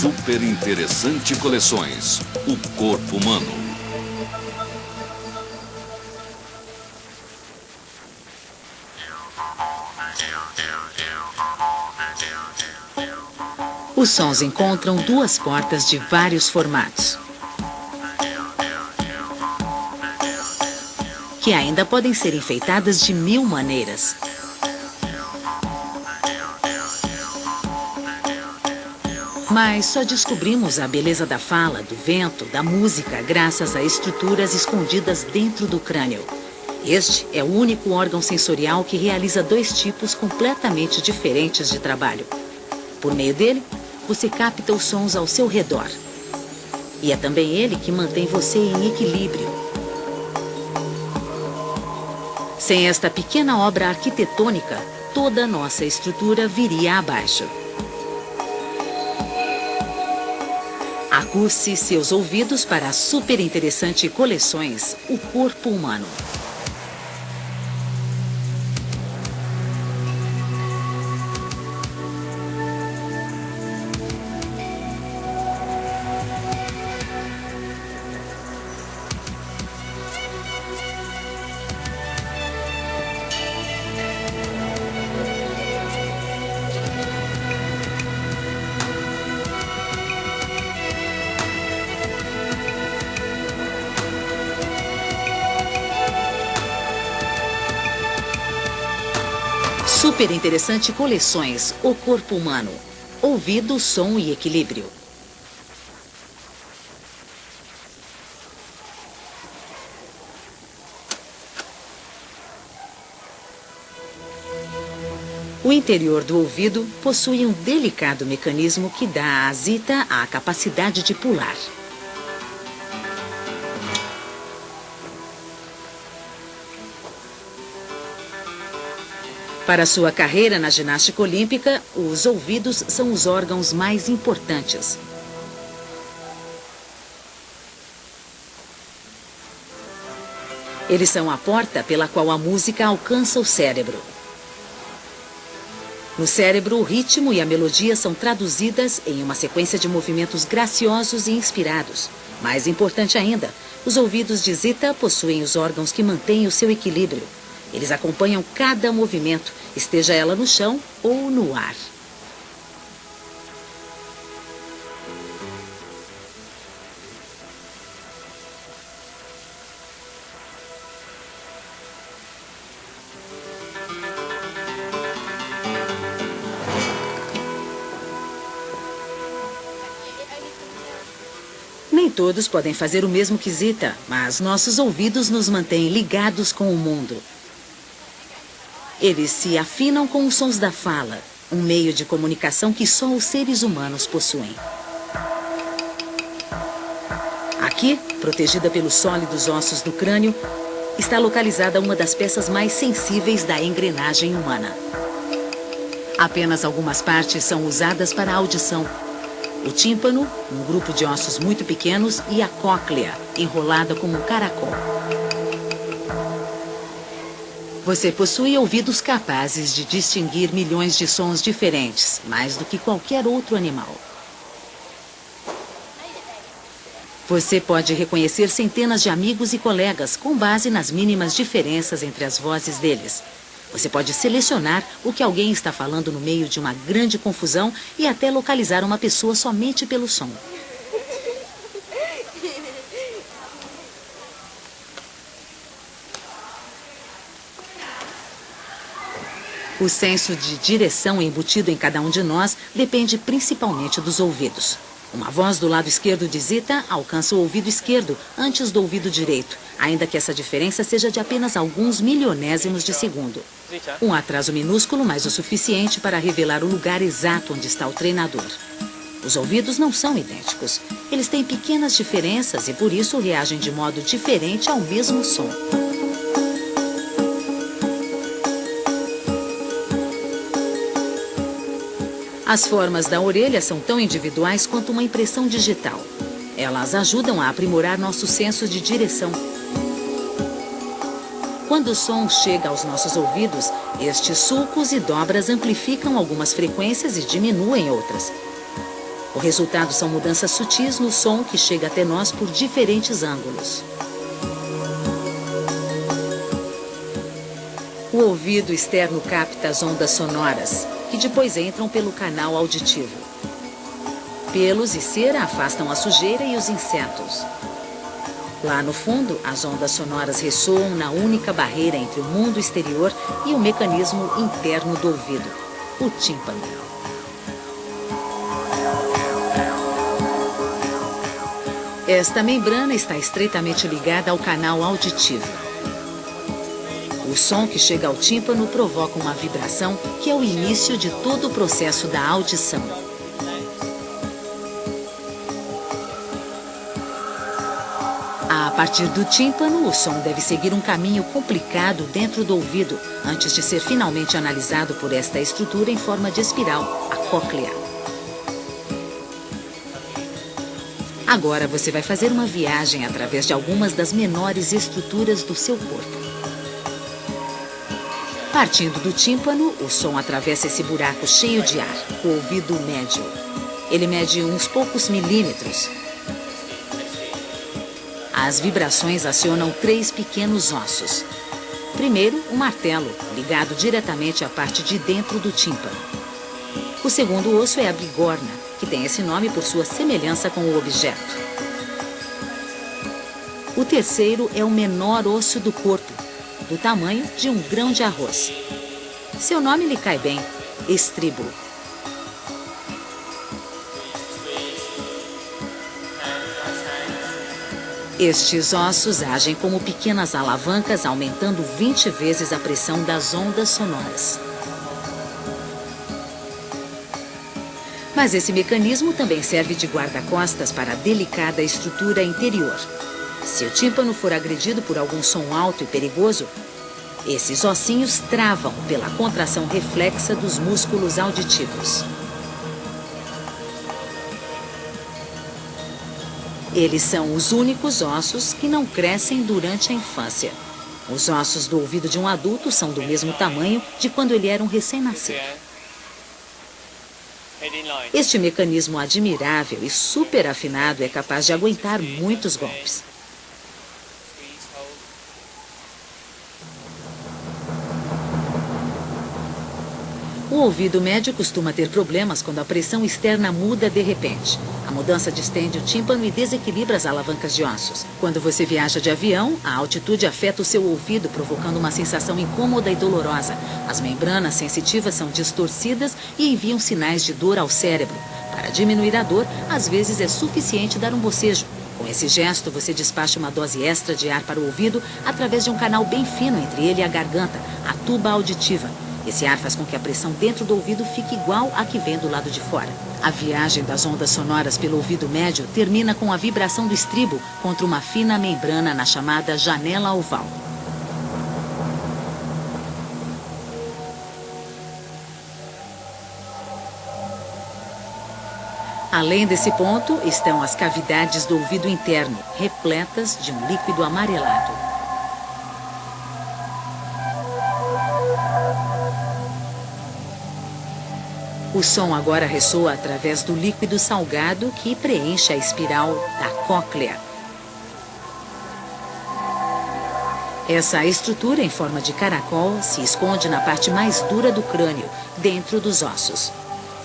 Super Interessante Coleções, o corpo humano. Os sons encontram duas portas de vários formatos, que ainda podem ser enfeitadas de 1000 maneiras. Mas só descobrimos a beleza da fala, do vento, da música, graças a estruturas escondidas dentro do crânio. Este é o único órgão sensorial que realiza dois tipos completamente diferentes de trabalho. Por meio dele, você capta os sons ao seu redor. E é também ele que mantém você em equilíbrio. Sem esta pequena obra arquitetônica, toda a nossa estrutura viria abaixo. Aguce seus ouvidos para a super interessante coleções O Corpo Humano. Super Interessante Coleções O Corpo Humano. Ouvido, som e equilíbrio. O interior do ouvido possui um delicado mecanismo que dá à zita a capacidade de pular. Para sua carreira na ginástica olímpica, os ouvidos são os órgãos mais importantes. Eles são a porta pela qual a música alcança o cérebro. No cérebro, o ritmo e a melodia são traduzidas em uma sequência de movimentos graciosos e inspirados. Mais importante ainda, os ouvidos de Zita possuem os órgãos que mantêm o seu equilíbrio. Eles acompanham cada movimento, esteja ela no chão ou no ar. Nem todos podem fazer o mesmo que Zita, mas nossos ouvidos nos mantêm ligados com o mundo. Eles se afinam com os sons da fala, um meio de comunicação que só os seres humanos possuem. Aqui, protegida pelos sólidos ossos do crânio, está localizada uma das peças mais sensíveis da engrenagem humana. Apenas algumas partes são usadas para a audição. O tímpano, um grupo de ossos muito pequenos, e a cóclea, enrolada como um caracol. Você possui ouvidos capazes de distinguir milhões de sons diferentes, mais do que qualquer outro animal. Você pode reconhecer centenas de amigos e colegas com base nas mínimas diferenças entre as vozes deles. Você pode selecionar o que alguém está falando no meio de uma grande confusão e até localizar uma pessoa somente pelo som. O senso de direção embutido em cada um de nós depende principalmente dos ouvidos. Uma voz do lado esquerdo de Zita alcança o ouvido esquerdo antes do ouvido direito, ainda que essa diferença seja de apenas alguns milionésimos de segundo. Um atraso minúsculo, mas o suficiente para revelar o lugar exato onde está o treinador. Os ouvidos não são idênticos. Eles têm pequenas diferenças e por isso reagem de modo diferente ao mesmo som. As formas da orelha são tão individuais quanto uma impressão digital. Elas ajudam a aprimorar nosso senso de direção. Quando o som chega aos nossos ouvidos, estes sulcos e dobras amplificam algumas frequências e diminuem outras. O resultado são mudanças sutis no som que chega até nós por diferentes ângulos. O ouvido externo capta as ondas sonoras, que depois entram pelo canal auditivo. Pelos e cera afastam a sujeira e os insetos. Lá no fundo, as ondas sonoras ressoam na única barreira entre o mundo exterior e o mecanismo interno do ouvido, o tímpano. Esta membrana está estreitamente ligada ao canal auditivo. O som que chega ao tímpano provoca uma vibração que é o início de todo o processo da audição. A partir do tímpano, o som deve seguir um caminho complicado dentro do ouvido, antes de ser finalmente analisado por esta estrutura em forma de espiral, a cóclea. Agora você vai fazer uma viagem através de algumas das menores estruturas do seu corpo. Partindo do tímpano, o som atravessa esse buraco cheio de ar, o ouvido médio. Ele mede uns poucos milímetros. As vibrações acionam 3 pequenos ossos. Primeiro, o martelo, ligado diretamente à parte de dentro do tímpano. O segundo osso é a bigorna, que tem esse nome por sua semelhança com o objeto. O terceiro é o menor osso do corpo, do tamanho de um grão de arroz. Seu nome lhe cai bem, estríbulo. Estes ossos agem como pequenas alavancas, aumentando 20 vezes a pressão das ondas sonoras. Mas esse mecanismo também serve de guarda-costas para a delicada estrutura interior. Se o tímpano for agredido por algum som alto e perigoso, esses ossinhos travam pela contração reflexa dos músculos auditivos. Eles são os únicos ossos que não crescem durante a infância. Os ossos do ouvido de um adulto são do mesmo tamanho de quando ele era um recém-nascido. Este mecanismo admirável e super afinado é capaz de aguentar muitos golpes. O ouvido médio costuma ter problemas quando a pressão externa muda de repente. A mudança distende o tímpano e desequilibra as alavancas de ossos. Quando você viaja de avião, a altitude afeta o seu ouvido, provocando uma sensação incômoda e dolorosa. As membranas sensitivas são distorcidas e enviam sinais de dor ao cérebro. Para diminuir a dor, às vezes é suficiente dar um bocejo. Com esse gesto, você despacha uma dose extra de ar para o ouvido através de um canal bem fino entre ele e a garganta, a tuba auditiva. Esse ar faz com que a pressão dentro do ouvido fique igual à que vem do lado de fora. A viagem das ondas sonoras pelo ouvido médio termina com a vibração do estribo contra uma fina membrana na chamada janela oval. Além desse ponto, estão as cavidades do ouvido interno, repletas de um líquido amarelado. O som agora ressoa através do líquido salgado que preenche a espiral da cóclea. Essa estrutura em forma de caracol se esconde na parte mais dura do crânio, dentro dos ossos.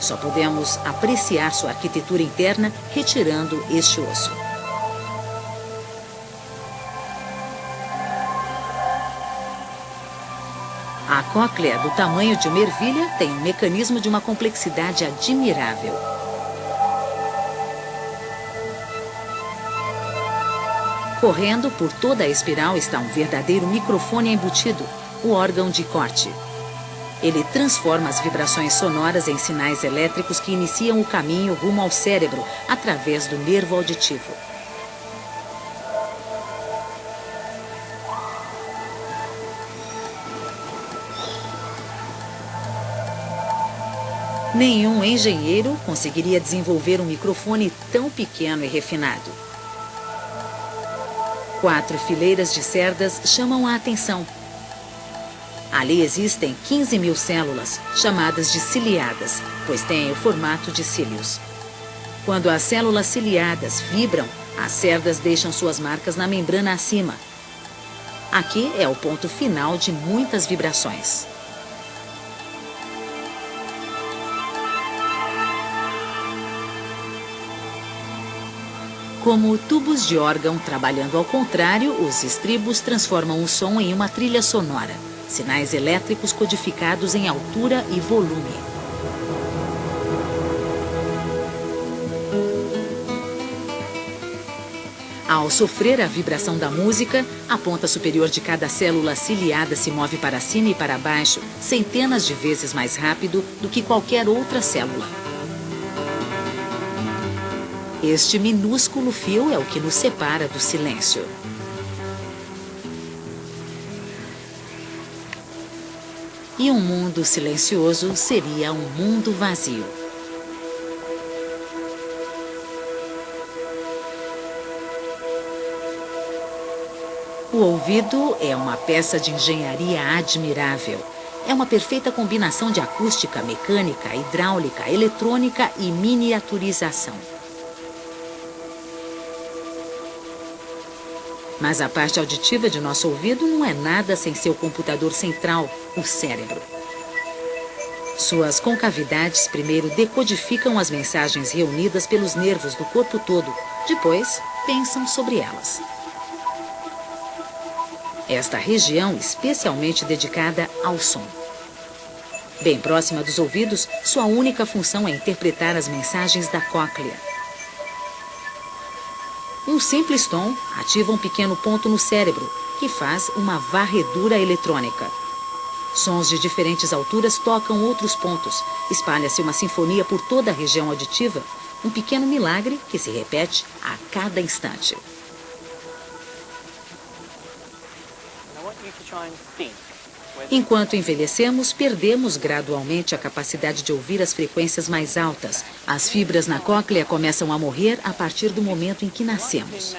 Só podemos apreciar sua arquitetura interna retirando este osso. A cóclea, do tamanho de uma ervilha, tem um mecanismo de uma complexidade admirável. Correndo por toda a espiral está um verdadeiro microfone embutido, o órgão de corte. Ele transforma as vibrações sonoras em sinais elétricos que iniciam o caminho rumo ao cérebro através do nervo auditivo. Nenhum engenheiro conseguiria desenvolver um microfone tão pequeno e refinado. 4 fileiras de cerdas chamam a atenção. Ali existem 15.000 células, chamadas de ciliadas, pois têm o formato de cílios. Quando as células ciliadas vibram, as cerdas deixam suas marcas na membrana acima. Aqui é o ponto final de muitas vibrações. Como tubos de órgão trabalhando ao contrário, os estribos transformam o som em uma trilha sonora. Sinais elétricos codificados em altura e volume. Ao sofrer a vibração da música, a ponta superior de cada célula ciliada se move para cima e para baixo, centenas de vezes mais rápido do que qualquer outra célula. Este minúsculo fio é o que nos separa do silêncio. E um mundo silencioso seria um mundo vazio. O ouvido é uma peça de engenharia admirável. É uma perfeita combinação de acústica, mecânica, hidráulica, eletrônica e miniaturização. Mas a parte auditiva de nosso ouvido não é nada sem seu computador central, o cérebro. Suas concavidades primeiro decodificam as mensagens reunidas pelos nervos do corpo todo, depois pensam sobre elas. Esta região especialmente dedicada ao som. Bem próxima dos ouvidos, sua única função é interpretar as mensagens da cóclea. Um simples tom ativa um pequeno ponto no cérebro, que faz uma varredura eletrônica. Sons de diferentes alturas tocam outros pontos. Espalha-se uma sinfonia por toda a região auditiva, um pequeno milagre que se repete a cada instante. Enquanto envelhecemos, perdemos gradualmente a capacidade de ouvir as frequências mais altas. As fibras na cóclea começam a morrer a partir do momento em que nascemos.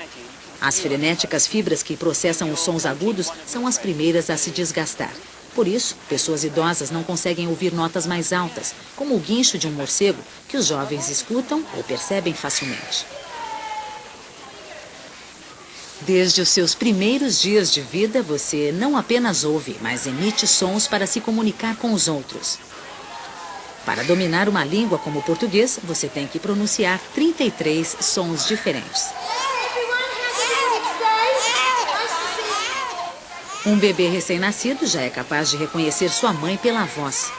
As frenéticas fibras que processam os sons agudos são as primeiras a se desgastar. Por isso, pessoas idosas não conseguem ouvir notas mais altas, como o guincho de um morcego, que os jovens escutam ou percebem facilmente. Desde os seus primeiros dias de vida, você não apenas ouve, mas emite sons para se comunicar com os outros. Para dominar uma língua como o português, você tem que pronunciar 33 sons diferentes. Um bebê recém-nascido já é capaz de reconhecer sua mãe pela voz.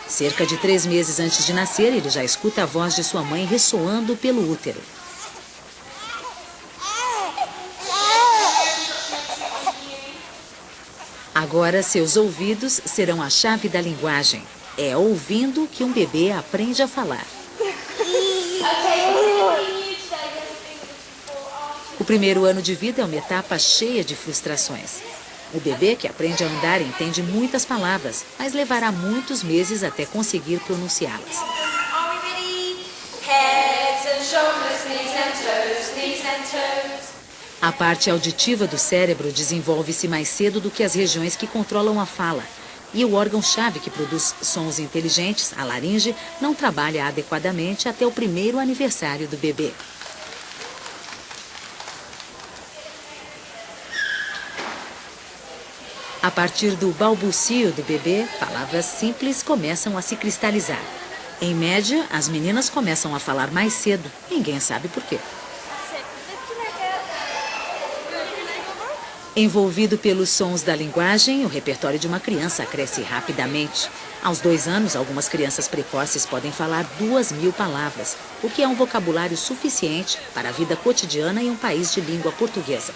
Cerca de 3 meses antes de nascer, ele já escuta a voz de sua mãe ressoando pelo útero. Agora, seus ouvidos serão a chave da linguagem. É ouvindo que um bebê aprende a falar. O primeiro ano de vida é uma etapa cheia de frustrações. O bebê que aprende a andar entende muitas palavras, mas levará muitos meses até conseguir pronunciá-las. A parte auditiva do cérebro desenvolve-se mais cedo do que as regiões que controlam a fala. E o órgão-chave que produz sons inteligentes, a laringe, não trabalha adequadamente até o primeiro aniversário do bebê. A partir do balbucio do bebê, palavras simples começam a se cristalizar. Em média, as meninas começam a falar mais cedo. Ninguém sabe por quê. Envolvido pelos sons da linguagem, o repertório de uma criança cresce rapidamente. Aos 2 anos, algumas crianças precoces podem falar 2.000 palavras, o que é um vocabulário suficiente para a vida cotidiana em um país de língua portuguesa.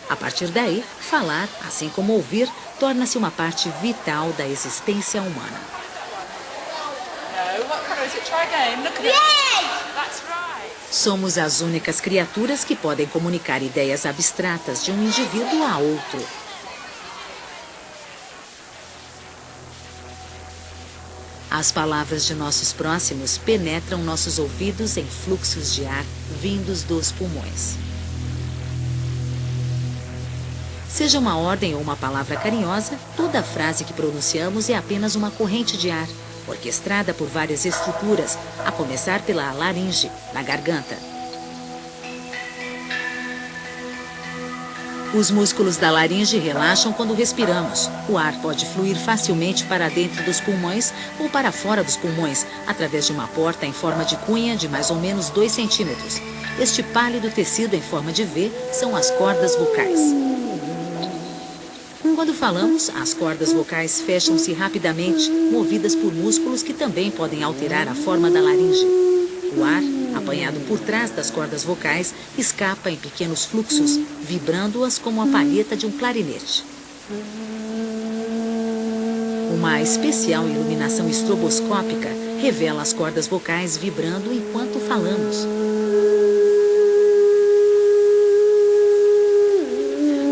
A partir daí, falar, assim como ouvir, torna-se uma parte vital da existência humana. Somos as únicas criaturas que podem comunicar ideias abstratas de um indivíduo a outro. As palavras de nossos próximos penetram nossos ouvidos em fluxos de ar vindos dos pulmões. Seja uma ordem ou uma palavra carinhosa, toda frase que pronunciamos é apenas uma corrente de ar. orquestrada por várias estruturas, a começar pela laringe, na garganta. Os músculos da laringe relaxam quando respiramos. O ar pode fluir facilmente para dentro dos pulmões ou para fora dos pulmões, através de uma porta em forma de cunha de mais ou menos 2 centímetros. Este pálido tecido em forma de V são as cordas vocais. Quando falamos, as cordas vocais fecham-se rapidamente, movidas por músculos que também podem alterar a forma da laringe. O ar, apanhado por trás das cordas vocais, escapa em pequenos fluxos, vibrando-as como a palheta de um clarinete. Uma especial iluminação estroboscópica revela as cordas vocais vibrando enquanto falamos.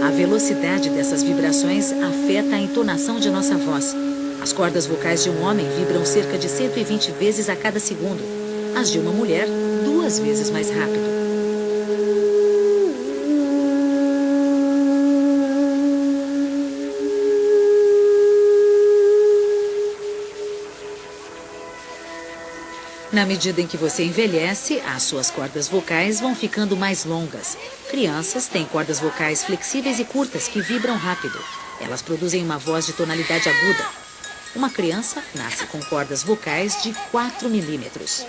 A velocidade dessas vibrações afeta a entonação de nossa voz. As cordas vocais de um homem vibram cerca de 120 vezes a cada segundo. As de uma mulher, 2 vezes mais rápido. Na medida em que você envelhece, as suas cordas vocais vão ficando mais longas. Crianças têm cordas vocais flexíveis e curtas que vibram rápido. Elas produzem uma voz de tonalidade aguda. Uma criança nasce com cordas vocais de 4 milímetros.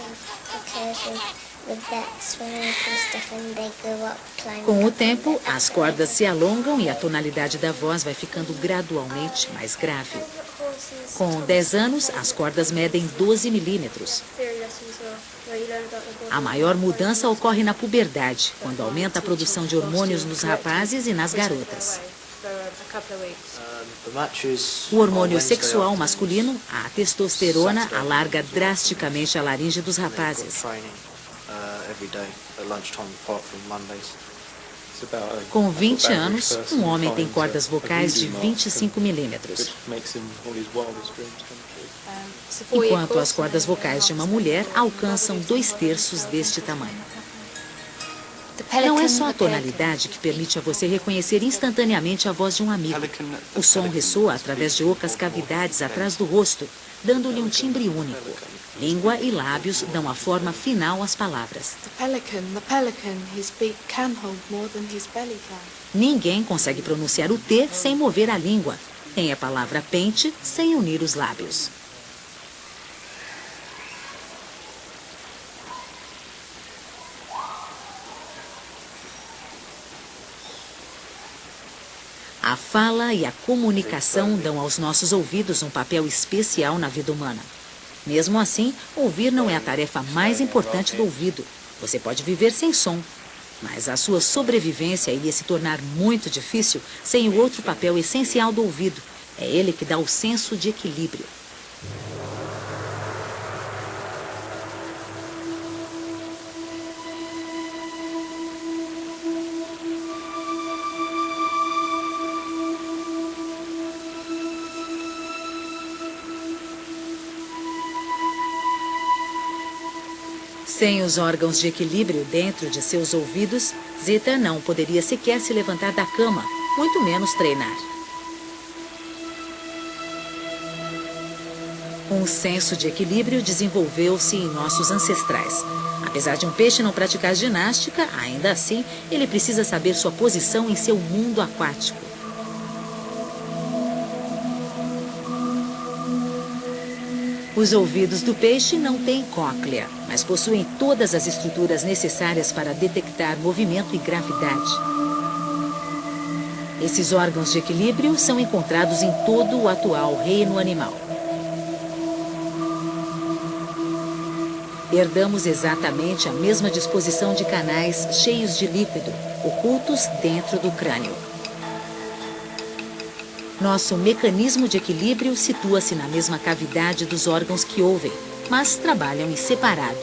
Com o tempo, as cordas se alongam e a tonalidade da voz vai ficando gradualmente mais grave. Com 10 anos, as cordas medem 12 milímetros. A maior mudança ocorre na puberdade, quando aumenta a produção de hormônios nos rapazes e nas garotas. O hormônio sexual masculino, a testosterona, alarga drasticamente a laringe dos rapazes. Com 20 anos, um homem tem cordas vocais de 25 milímetros. Enquanto as cordas vocais de uma mulher alcançam 2/3 deste tamanho. Não é só a tonalidade que permite a você reconhecer instantaneamente a voz de um amigo. O som ressoa através de ocas cavidades atrás do rosto, dando-lhe um timbre único. Língua e lábios dão a forma final às palavras. Ninguém consegue pronunciar o T sem mover a língua. Tem a palavra pente sem unir os lábios. A fala e a comunicação dão aos nossos ouvidos um papel especial na vida humana. Mesmo assim, ouvir não é a tarefa mais importante do ouvido. Você pode viver sem som, mas a sua sobrevivência iria se tornar muito difícil sem o outro papel essencial do ouvido. É ele que dá o senso de equilíbrio. Sem os órgãos de equilíbrio dentro de seus ouvidos, Zita não poderia sequer se levantar da cama, muito menos treinar. Um senso de equilíbrio desenvolveu-se em nossos ancestrais. Apesar de um peixe não praticar ginástica, ainda assim, ele precisa saber sua posição em seu mundo aquático. Os ouvidos do peixe não têm cóclea, mas possuem todas as estruturas necessárias para detectar movimento e gravidade. Esses órgãos de equilíbrio são encontrados em todo o atual reino animal. Herdamos exatamente a mesma disposição de canais cheios de líquido, ocultos dentro do crânio. Nosso mecanismo de equilíbrio situa-se na mesma cavidade dos órgãos que ouvem, mas trabalham em separado.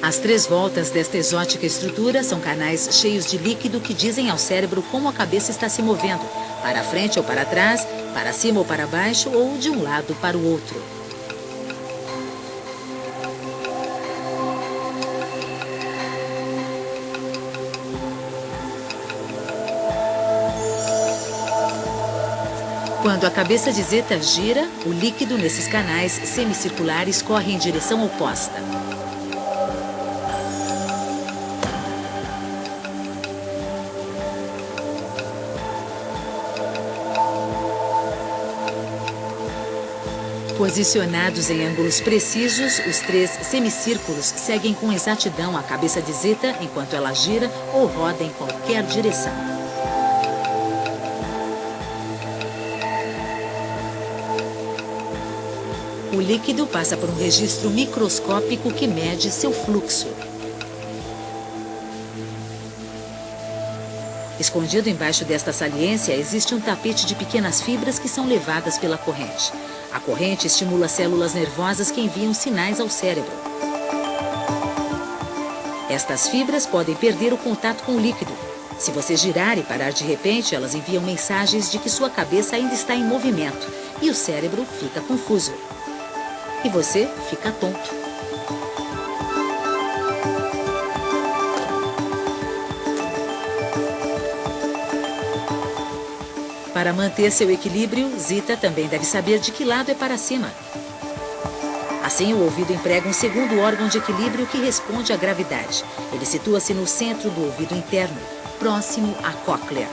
As 3 voltas desta exótica estrutura são canais cheios de líquido que dizem ao cérebro como a cabeça está se movendo, para frente ou para trás, para cima ou para baixo, ou de um lado para o outro. Quando a cabeça de Zeta gira, o líquido nesses canais semicirculares corre em direção oposta. Posicionados em ângulos precisos, os 3 semicírculos seguem com exatidão a cabeça de Zeta enquanto ela gira ou roda em qualquer direção. O líquido passa por um registro microscópico que mede seu fluxo. Escondido embaixo desta saliência, existe um tapete de pequenas fibras que são levadas pela corrente. A corrente estimula células nervosas que enviam sinais ao cérebro. Estas fibras podem perder o contato com o líquido. Se você girar e parar de repente, elas enviam mensagens de que sua cabeça ainda está em movimento e o cérebro fica confuso. E você fica tonto. Para manter seu equilíbrio, Zeta também deve saber de que lado é para cima. Assim, o ouvido emprega um segundo órgão de equilíbrio que responde à gravidade. Ele situa-se no centro do ouvido interno, próximo à cóclea.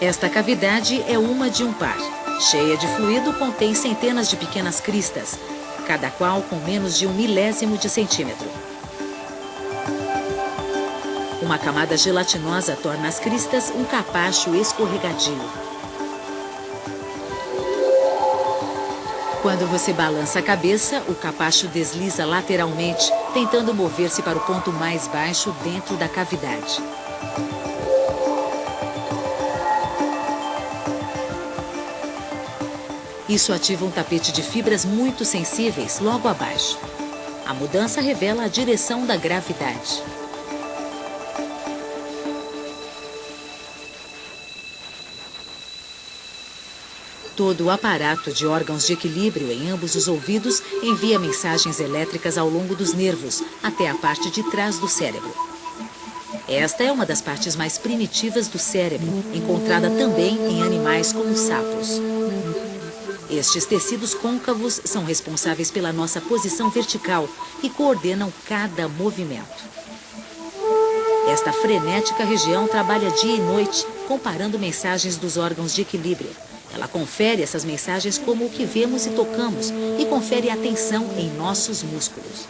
Esta cavidade é uma de um par. Cheia de fluido, contém centenas de pequenas cristas, cada qual com menos de 1/1000 de centímetro. Uma camada gelatinosa torna as cristas um capacho escorregadio. Quando você balança a cabeça, o capacho desliza lateralmente, tentando mover-se para o ponto mais baixo dentro da cavidade. Isso ativa um tapete de fibras muito sensíveis logo abaixo. A mudança revela a direção da gravidade. Todo o aparato de órgãos de equilíbrio em ambos os ouvidos envia mensagens elétricas ao longo dos nervos, até a parte de trás do cérebro. Esta é uma das partes mais primitivas do cérebro, encontrada também em animais como sapos. Estes tecidos côncavos são responsáveis pela nossa posição vertical e coordenam cada movimento. Esta frenética região trabalha dia e noite, comparando mensagens dos órgãos de equilíbrio. Ela confere essas mensagens como o que vemos e tocamos e confere atenção em nossos músculos.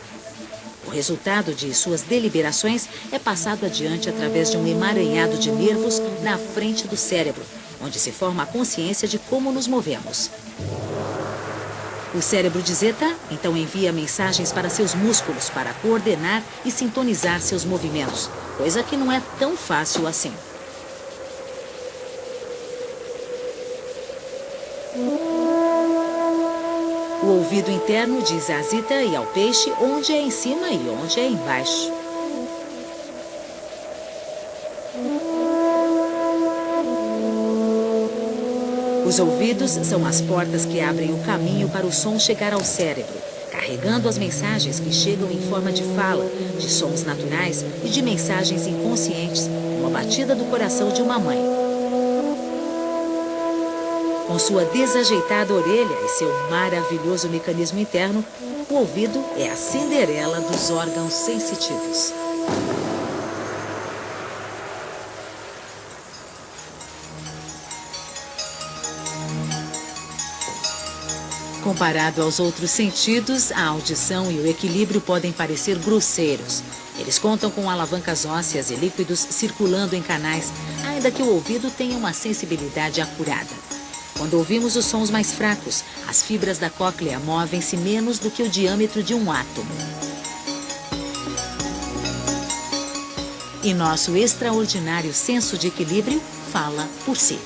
O resultado de suas deliberações é passado adiante através de um emaranhado de nervos na frente do cérebro, onde se forma a consciência de como nos movemos. O cérebro de Zeta, então, envia mensagens para seus músculos para coordenar e sintonizar seus movimentos, coisa que não é tão fácil assim. O ouvido interno diz à Zeta e ao peixe onde é em cima e onde é embaixo. Os ouvidos são as portas que abrem o caminho para o som chegar ao cérebro, carregando as mensagens que chegam em forma de fala, de sons naturais e de mensagens inconscientes, como a batida do coração de uma mãe. Com sua desajeitada orelha e seu maravilhoso mecanismo interno, o ouvido é a Cinderela dos órgãos sensitivos. Comparado aos outros sentidos, a audição e o equilíbrio podem parecer grosseiros. Eles contam com alavancas ósseas e líquidos circulando em canais, ainda que o ouvido tenha uma sensibilidade acurada. Quando ouvimos os sons mais fracos, as fibras da cóclea movem-se menos do que o diâmetro de um átomo. E nosso extraordinário senso de equilíbrio fala por si.